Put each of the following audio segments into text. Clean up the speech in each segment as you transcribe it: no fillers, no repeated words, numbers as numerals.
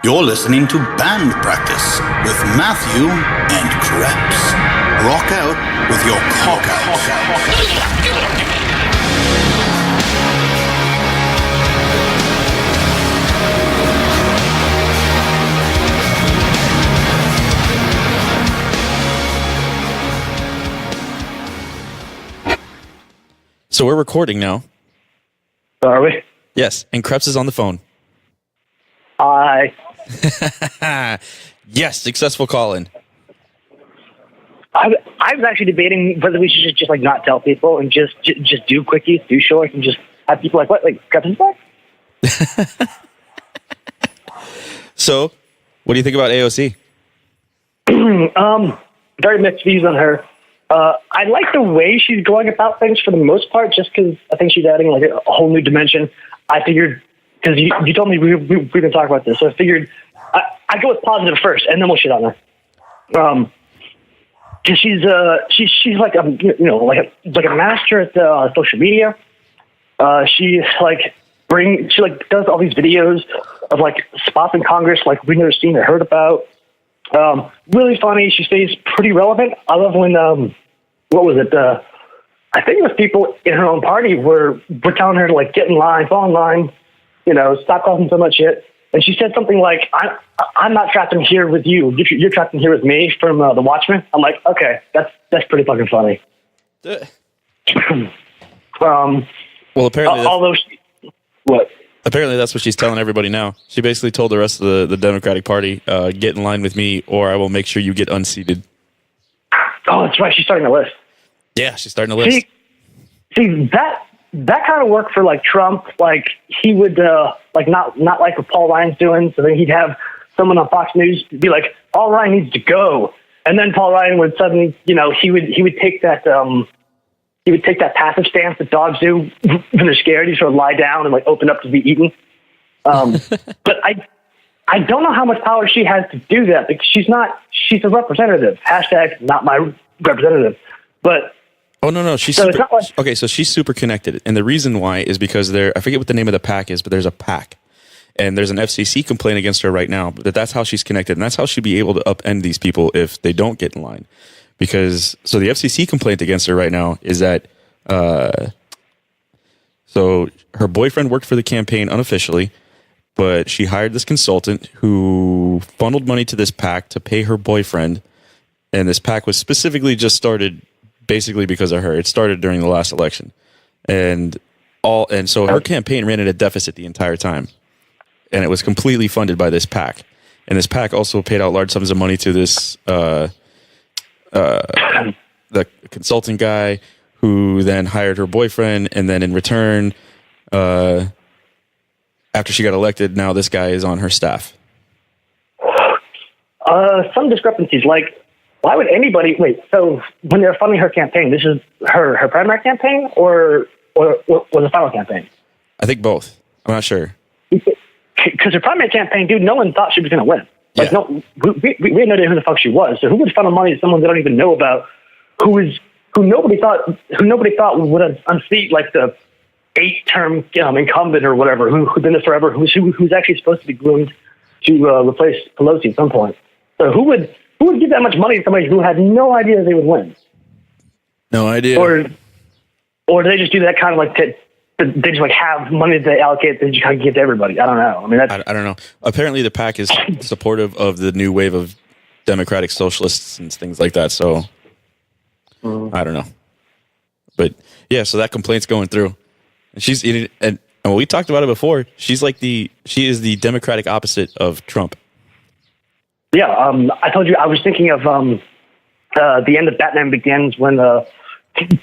You're listening to Band Practice with Matthew and Kreps. Rock out with your cock out. So we're recording now. Are we? Yes, and Kreps is on the phone. Hi. Yes, successful call-in. I was actually debating whether we should just like not tell people and just do quickies, do shorts, and just have people like, what, like, Kreps is back? So, what do you think about AOC? Very mixed views on her. I like the way she's going about things for the most part, just because I think she's adding like a whole new dimension. I figured, because you told me we were going to talk about this, so I figured I'd go with positive first, and then we'll shit on her. Because she's like a like a master at social media. She does all these videos of like spots in Congress like we've never seen or heard about. Really funny. She stays pretty relevant. I love when what was it? I think it was people in her own party were telling her to like get in line, fall in line, stop causing so much shit. And she said something like, "I'm not trapped in here with you. You're trapped in here with me" from The Watchmen. I'm like, okay, that's pretty fucking funny. Well, apparently, what? Apparently, that's what she's telling everybody now. She basically told the rest of the Democratic Party, "Get in line with me, or I will make sure you get unseated." Oh, that's right. She's starting a list. Yeah, she's starting a list. See that kind of work for like Trump. Like he would like not like what Paul Ryan's doing. So then he'd have someone on Fox News be like, "Paul Ryan needs to go," and then Paul Ryan would suddenly, he would take that passive stance that dogs do when they're scared. He sort of lie down and like open up to be eaten. But I don't know how much power she has to do that because she's a representative. Hashtag not my representative. But oh no, she's so super, like, okay. So she's super connected, and the reason why is because I forget what the name of the PAC is, but there's a PAC, and there's an FCC complaint against her right now. But that's how she's connected, and that's how she'd be able to upend these people if they don't get in line. Because so the FCC complaint against her right now is that so her boyfriend worked for the campaign unofficially, but she hired this consultant who funneled money to this PAC to pay her boyfriend, and this PAC was specifically just started basically because of her. It started during the last election, and so her campaign ran at a deficit the entire time, and it was completely funded by this PAC. And this PAC also paid out large sums of money to this the consulting guy, who then hired her boyfriend, and then in return, after she got elected, now this guy is on her staff. Some discrepancies, like why would anybody wait? So when they're funding her campaign, this is her primary campaign or the final campaign? I think both. I'm not sure. Because her primary campaign, dude, no one thought she was going to win. Like, Yeah. no, we had no idea who the fuck she was. So who would funnel money to someone they don't even know about, who nobody thought would unseat like the 8-term incumbent or whatever, who's been there forever, who's actually supposed to be groomed to replace Pelosi at some point. So who would give that much money to somebody who had no idea they would win? No idea. Or do they just do that kind of like they just like have money that they allocate, they just kind of give to everybody? I don't know. I mean, I don't know. Apparently, the PAC is supportive of the new wave of democratic socialists and things like that. So I don't know. But yeah, so that complaint's going through. And we talked about it before. She is the democratic opposite of Trump. Yeah, I told you I was thinking of the end of Batman Begins when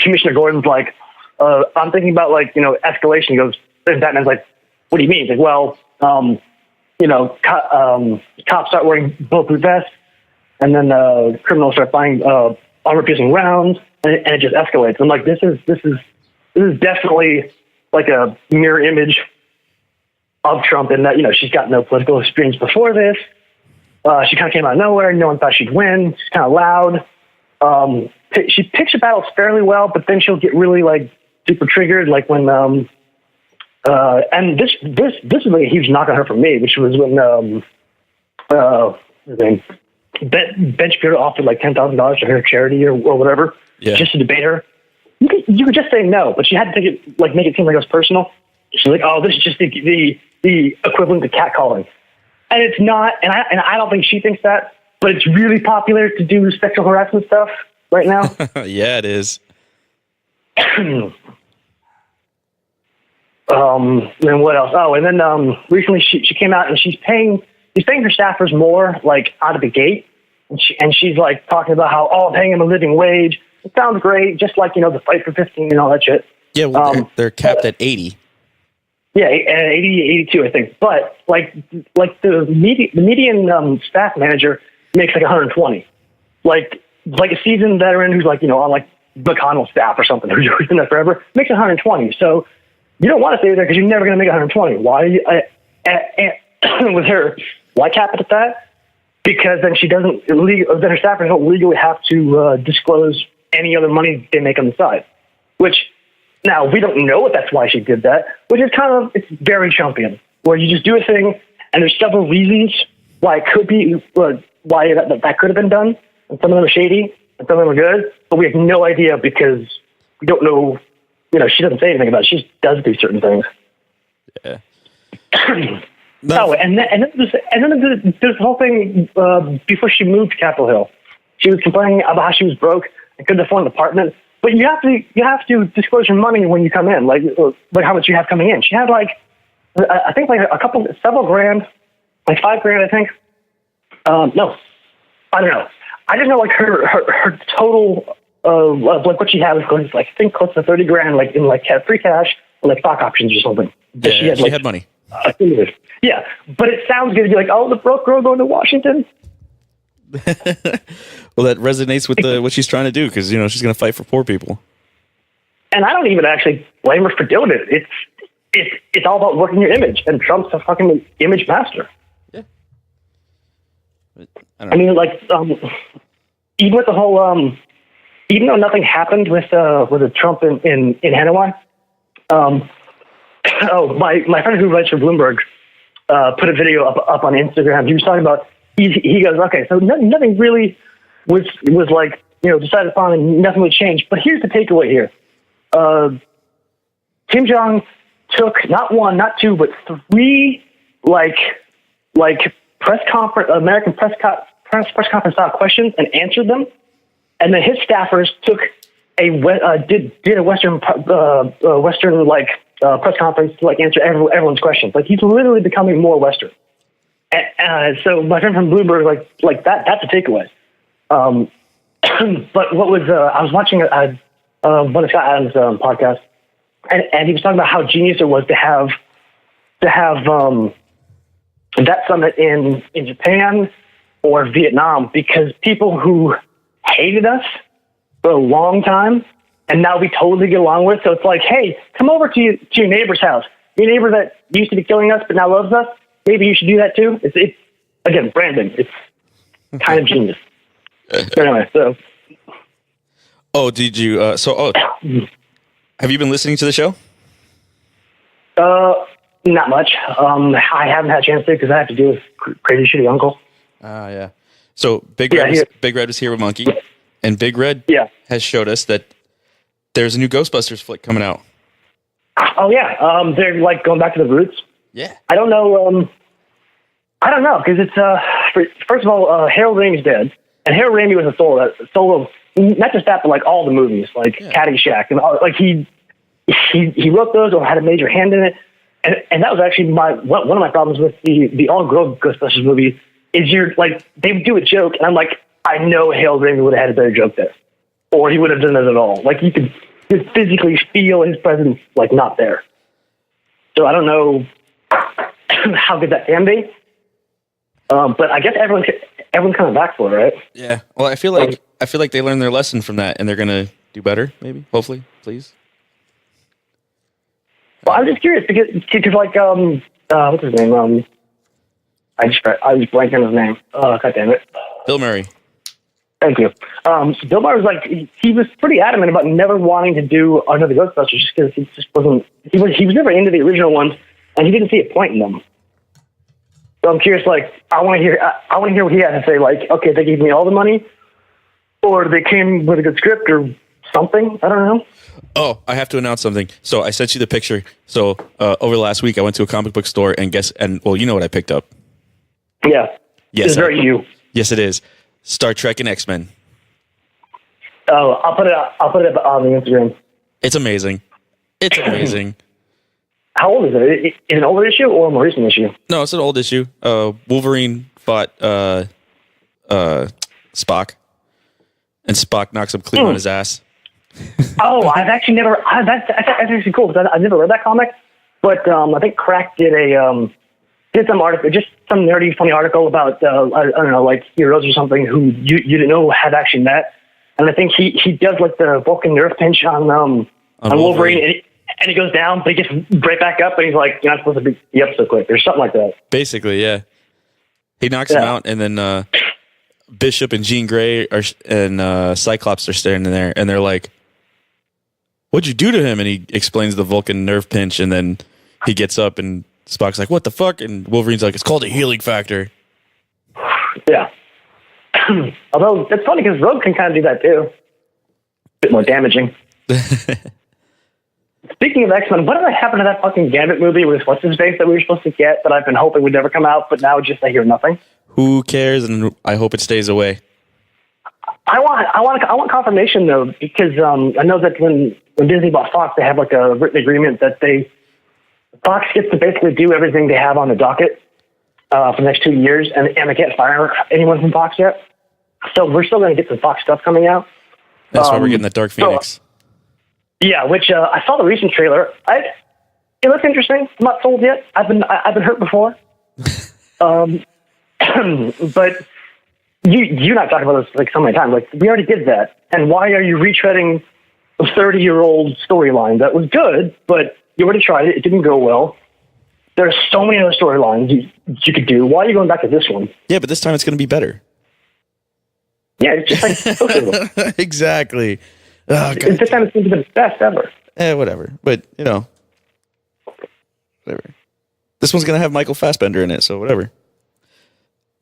Commissioner Gordon's like, I'm thinking about like escalation. He goes, and Batman's like, what do you mean? He's like, well, cops start wearing bulletproof vests, and then criminals start buying armor-piercing rounds, and it just escalates. I'm like, this is definitely like a mirror image of Trump in that she's got no political experience before this. She kind of came out of nowhere. No one thought she'd win. She's kind of loud. She picks her battles fairly well, but then she'll get really like super triggered, like when and this is like a huge knock on her for me, which was when his name, Ben Shapiro offered like $10,000 to her charity or whatever, just to debate her. You could just say no, but she had to make it seem like it was personal. She's like, "Oh, this is just the equivalent to catcalling," and it's not. And I don't think she thinks that, but it's really popular to do sexual harassment stuff right now. Yeah, it is. Then what else? Oh, and then recently she came out and she's paying her staffers more, like, out of the gate, and she's like talking about how, I'm paying them a living wage. It sounds great, just like, the fight for 15 and all that shit. Yeah, well, they're capped at 80. Yeah, 80, 82, I think. But like the median staff manager makes like 120. Like a seasoned veteran who's like, on like McConnell staff or something, who's been there forever, makes 120. So you don't want to stay there because you're never going to make 120. Why? With her, why cap it at that? Because then then her staffers don't legally have to disclose any other money they make on the side. Which, now, we don't know if that's why she did that, which is it's very Trumpian, where you just do a thing, and there's several reasons why it could be, why that could have been done, and some of them are shady, and some of them are good, but we have no idea because we don't know, she doesn't say anything about it. She just does do certain things. Yeah. Oh, and then there's this whole thing before she moved to Capitol Hill. She was complaining about how she was broke and couldn't afford an apartment. But you have to disclose your money when you come in, like how much you have coming in. She had I think several grand, like $5,000, I think. No, I don't know. I just know like her total like what she had was close, like I think close to $30,000, like in like free cash or like stock options or something. Yeah, she had money. Yeah, but it sounds good to be like, the broke girl going to Washington. Well, that resonates with what she's trying to do because she's going to fight for poor people. And I don't even actually blame her for doing it. It's all about working your image, and Trump's a fucking image master. Yeah. I mean, like, even with the whole, even though nothing happened with the Trump in Hanoi, my friend who writes for Bloomberg put a video up on Instagram. He was talking about. He goes, okay, so nothing really was like, decided upon and nothing would change. But here's the takeaway here. Kim Jong took not one, not two, but three, like American press conference style questions and answered them. And then his staffers took did a Western press conference to like answer everyone's questions. Like he's literally becoming more Western. So my friend from Bloomberg, like that's a takeaway. But what was I was watching one of Scott Adams' podcast, and he was talking about how genius it was to have that summit in Japan or Vietnam, because people who hated us for a long time and now we totally get along with. So it's like, hey, come over to your neighbor's house. Your neighbor that used to be killing us but now loves us. Maybe you should do that too. It's again, branding. It's kind of genius. But anyway, so. Oh, did you? Have you been listening to the show? Not much. I haven't had a chance to because I have to deal with crazy shitty uncle. Yeah. So Big Red was here with Monkey, and Big Red has showed us that there's a new Ghostbusters flick coming out. Oh yeah. They're like going back to the roots. Yeah. I don't know because it's first of all, Harold Ramey's dead, and Harold Ramey was a soul of not just that, but like all the movies, like Caddyshack, and all, like he wrote those or had a major hand in it, and that was actually one of my problems with the all girl Ghostbusters movie is they would do a joke, and I'm like, I know Harold Ramey would have had a better joke there, or he would have done it at all. Like you could physically feel his presence like not there. So I don't know how good that can be. But I guess everyone's coming back for it, right? Yeah. Well, I feel like they learned their lesson from that, and they're gonna do better. Maybe, hopefully, please. Well, I'm just curious because like what's his name? I was blanking on his name. God damn it. Bill Murray. Thank you. Bill Murray was like he was pretty adamant about never wanting to do another Ghostbusters just because he just wasn't. He was never into the original ones, and he didn't see a point in them. So I'm curious. Like, I want to hear what he has to say. Like, okay, they gave me all the money, or they came with a good script or something. I don't know. Oh, I have to announce something. So I sent you the picture. So over the last week, I went to a comic book store and well, you know what I picked up. Yeah. Yes, It's very you. Yes, it is. Star Trek and X-Men. Oh, I'll put it on the Instagram. It's amazing. It's amazing. How old is it? Is it an older issue or a more recent issue? No, it's an old issue. Wolverine fought Spock, and Spock knocks him clean on his ass. Oh, I've actually never. That's actually cool because I've never read that comic. But I think Crack did some article, just some nerdy, funny article about I don't know, like heroes or something who you didn't know had actually met. And I think he does like the Vulcan nerve pinch on Wolverine. And he goes down, but he gets right back up, and he's like, "You're not supposed to be up so quick," or something like that. Basically, yeah. He knocks him out, and then Bishop and Jean Grey and Cyclops are standing there, and they're like, "What'd you do to him?" And he explains the Vulcan nerve pinch, and then he gets up, and Spock's like, "What the fuck?" And Wolverine's like, "It's called a healing factor." Yeah. Although it's funny because Rogue can kind of do that too. A bit more damaging. Speaking of X-Men, what did happen to that fucking Gambit movie with what's his face that we were supposed to get that I've been hoping would never come out, but now just I hear nothing? Who cares? And I hope it stays away. I want confirmation though, because I know that when Disney bought Fox, they have like a written agreement that Fox gets to basically do everything they have on the docket for the next 2 years, and they can't fire anyone from Fox yet. So we're still going to get some Fox stuff coming out. That's why we're getting the Dark Phoenix. Yeah, which I saw the recent trailer. It looks interesting. I'm not sold yet. I've been hurt before. But you and I talked about this like so many times. Like we already did that, and why are you retreading a 30-year-old storyline that was good, but you already tried it. It didn't go well. There are so many other storylines you could do. Why are you going back to this one? Yeah, but this time it's going to be better. Yeah, it's just like socialism. Exactly. Oh, this time it's going to be the best ever. Whatever. But, whatever. This one's going to have Michael Fassbender in it, so whatever.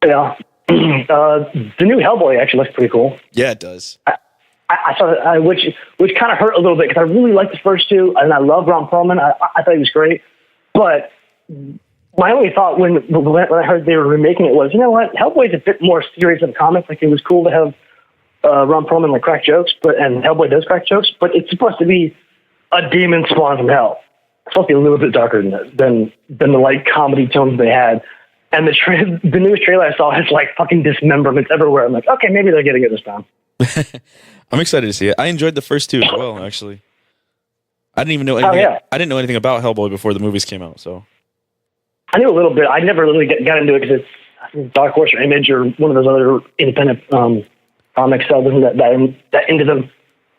Yeah. The new Hellboy actually looks pretty cool. Yeah, it does. I saw it, which kind of hurt a little bit because I really liked the first two, and I love Ron Perlman. I thought he was great. But my only thought when I heard they were remaking it was, you know what, Hellboy's a bit more serious than comics. Like, it was cool to have Ron Perlman like crack jokes, and Hellboy does crack jokes, but it's supposed to be a demon spawned from hell. It's supposed to be a little bit darker than the light comedy tones they had. And the newest trailer I saw has like fucking dismemberments everywhere. I'm like, okay, maybe they're getting it this time. I'm excited to see it. I enjoyed the first two as well, actually. I didn't even know anything. I didn't know anything about Hellboy before the movies came out, so I knew a little bit. I never really got into it because it's Dark Horse or Image or one of those other independent comics wasn't that into them.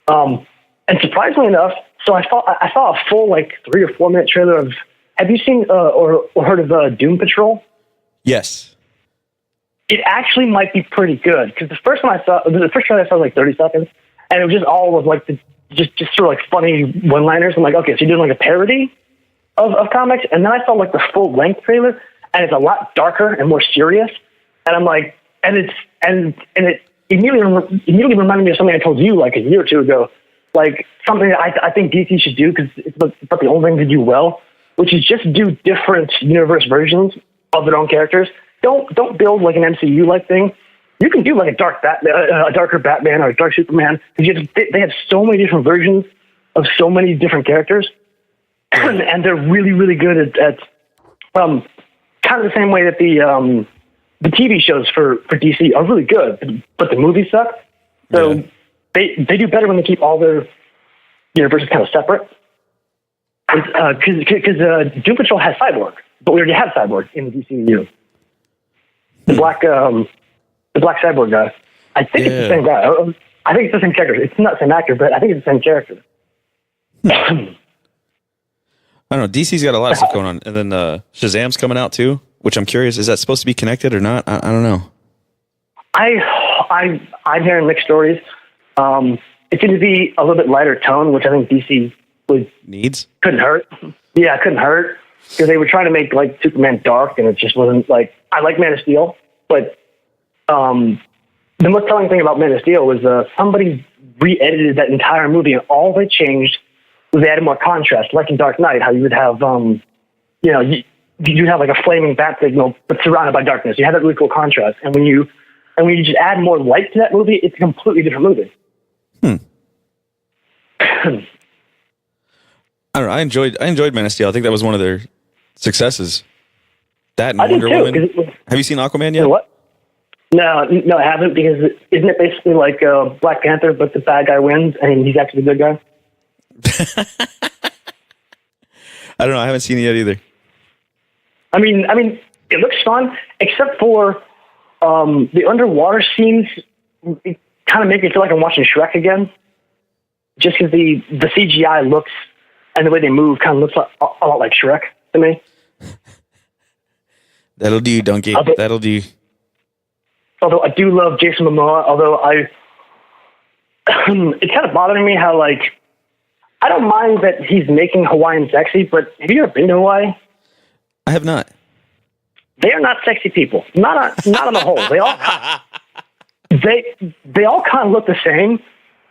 And surprisingly enough, so I saw a full like 3 or 4 minute trailer of. Have you seen or heard of Doom Patrol? Yes. It actually might be pretty good because the first trailer I saw was like 30 seconds, and it was just all of like just sort of like funny one-liners. I'm like, okay, so you're doing like a parody of comics, and then I saw like the full length trailer, and it's a lot darker and more serious. And I'm like, and it immediately reminded me of something I told you like a year or two ago, like something that I think DC should do because it's about the only thing to do well, which is just do different universe versions of their own characters. Don't build like an MCU like thing. You can do like a darker Batman or a dark Superman because they have so many different versions of so many different characters, and they're really really good at kind of the same way that the TV shows for DC are really good, but the movies suck. So they do better when they keep all their universes kind of separate. Because Doom Patrol has Cyborg, but we already have Cyborg in the DCU. The black Cyborg guy. I think it's the same guy. I think it's the same character. It's not the same actor, but I think it's the same character. I don't know. DC's got a lot of stuff going on, and then Shazam's coming out too, which I'm curious. Is that supposed to be connected or not? I don't know. I'm hearing mixed stories. It seemed to be a little bit lighter tone, which I think DC couldn't hurt. Yeah, it couldn't hurt because they were trying to make like Superman dark, and it just wasn't like I like Man of Steel, but the most telling thing about Man of Steel was somebody re-edited that entire movie, and all they changed was they added more contrast, like in Dark Knight, how you would have, you'd have like a flaming bat signal, but surrounded by darkness. You had that really cool contrast, and when you just add more light to that movie, it's a completely different movie. I don't know. I enjoyed Man of Steel. I think that was one of their successes. That and Wonder Woman. Have you seen Aquaman yet? What? No, I haven't, because isn't it basically like Black Panther, but the bad guy wins and he's actually the good guy? I don't know. I haven't seen it yet either. I mean, it looks fun, except for the underwater scenes. It kind of make me feel like I'm watching Shrek again, just because the CGI looks and the way they move kind of looks a lot like Shrek to me. That'll do, Donkey. That'll do. Although I do love Jason Momoa, it's kind of bothering me how, like, I don't mind that he's making Hawaiian sexy, but have you ever been to Hawaii? I have not. They are not sexy people. Not on the whole. They all kind of look the same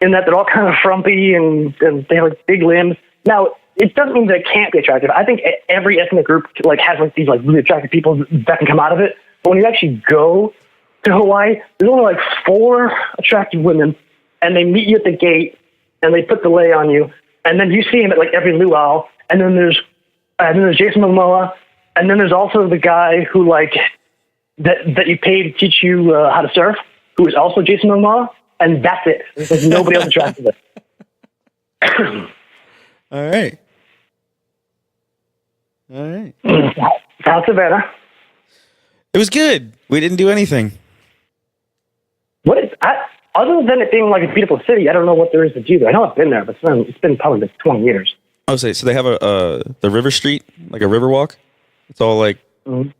in that they're all kind of frumpy and they have like big limbs. Now, it doesn't mean that it can't be attractive. I think every ethnic group like has like these like really attractive people that can come out of it. But when you actually go to Hawaii, there's only like 4 attractive women, and they meet you at the gate and they put the lei on you, and then you see him at like every luau, and then there's Jason Momoa, and then there's also the guy who like that you pay to teach you how to surf, who is also Jason Momoa, and that's it. There's nobody else attractive. All right. How's Savannah? It was good. We didn't do anything. Other than it being like a beautiful city, I don't know what there is to do there. I know I've been there, but it's been probably like 20 years. Oh, so they have the river street, like a river walk. It's all like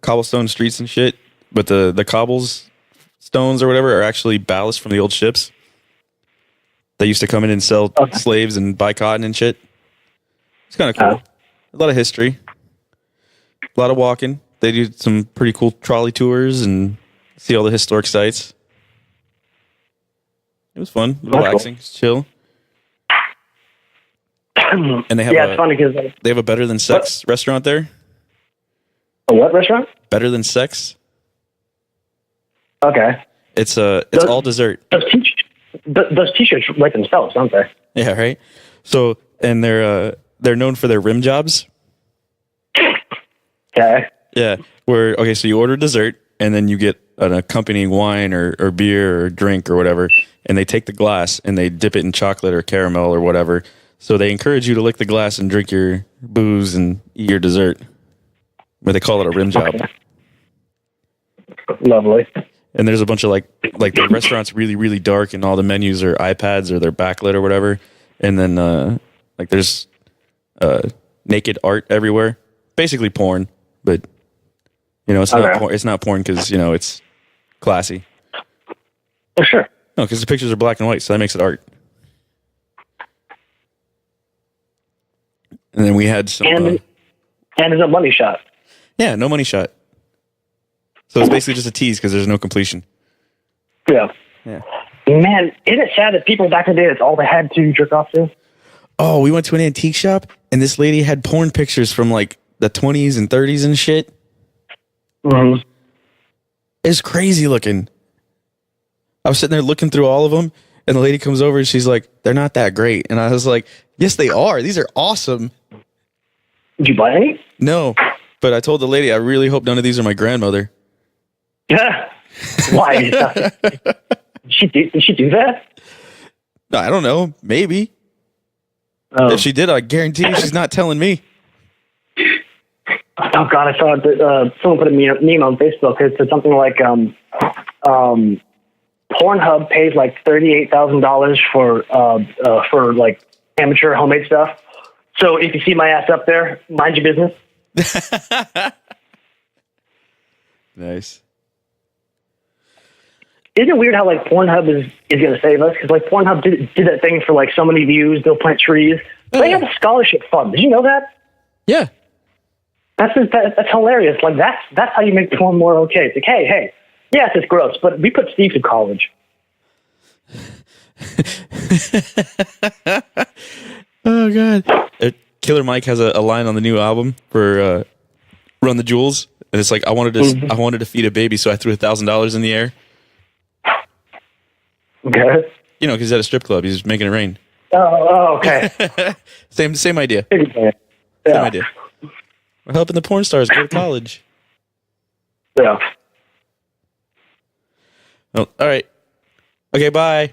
cobblestone streets and shit, but the cobbles stones or whatever are actually ballast from the old ships. They used to come in and sell slaves and buy cotton and shit. It's kind of cool. A lot of history. A lot of walking. They do some pretty cool trolley tours and see all the historic sites. It was fun, relaxing, chill. And they have it's funny because they have a Better Than Sex restaurant there. A what restaurant? Better Than Sex. Okay. It's all dessert. Those t-shirts write themselves, don't they? Yeah, right. So, and they're known for their rim jobs. Okay. Yeah. So you order dessert and then you get an accompanying wine or beer or drink or whatever, and they take the glass and they dip it in chocolate or caramel or whatever. So they encourage you to lick the glass and drink your booze and eat your dessert. But they call it a rim job. Okay. Lovely. And there's a bunch of like the restaurant's really, really dark and all the menus are iPads or they're backlit or whatever. And then like there's naked art everywhere. Basically porn, but it's not porn. It's not porn because it's classy. Oh, sure. No, because the pictures are black and white, so that makes it art. And then we had some. And it's a money shot. Yeah, no money shot. So it's basically just a tease because there's no completion. Yeah. Man, isn't it sad that people back in the day, that's all they had to jerk off to? Oh, we went to an antique shop and this lady had porn pictures from like the 20s and 30s and shit. Mm-hmm. It's crazy looking. I was sitting there looking through all of them, and the lady comes over and she's like, "They're not that great." And I was like, "Yes, they are. These are awesome." Did you buy any? No, but I told the lady, I really hope none of these are my grandmother. Yeah. Why? Did she do that? No, I don't know. Maybe. If she did, I guarantee you she's not telling me. Oh God, I saw that someone put a meme on Facebook. It said something like, Pornhub pays like $38,000 for like amateur homemade stuff. So if you see my ass up there, mind your business. Nice. Isn't it weird how like Pornhub is going to save us? Because like Pornhub did that thing for like so many views, they'll plant trees. They have a scholarship fund. Did you know that? Yeah. That's hilarious. Like that's how you make porn more okay. It's like, hey, yes, it's gross, but we put Steve to college. Oh god! Killer Mike has a line on the new album for "Run the Jewels," and it's like, I wanted to feed a baby, so I threw $1,000 in the air. Okay. You know, because he's at a strip club, he's making it rain. Oh, okay. Same idea. Yeah. Same idea. We're helping the porn stars go to college. Yeah. Oh, all right. Okay, bye.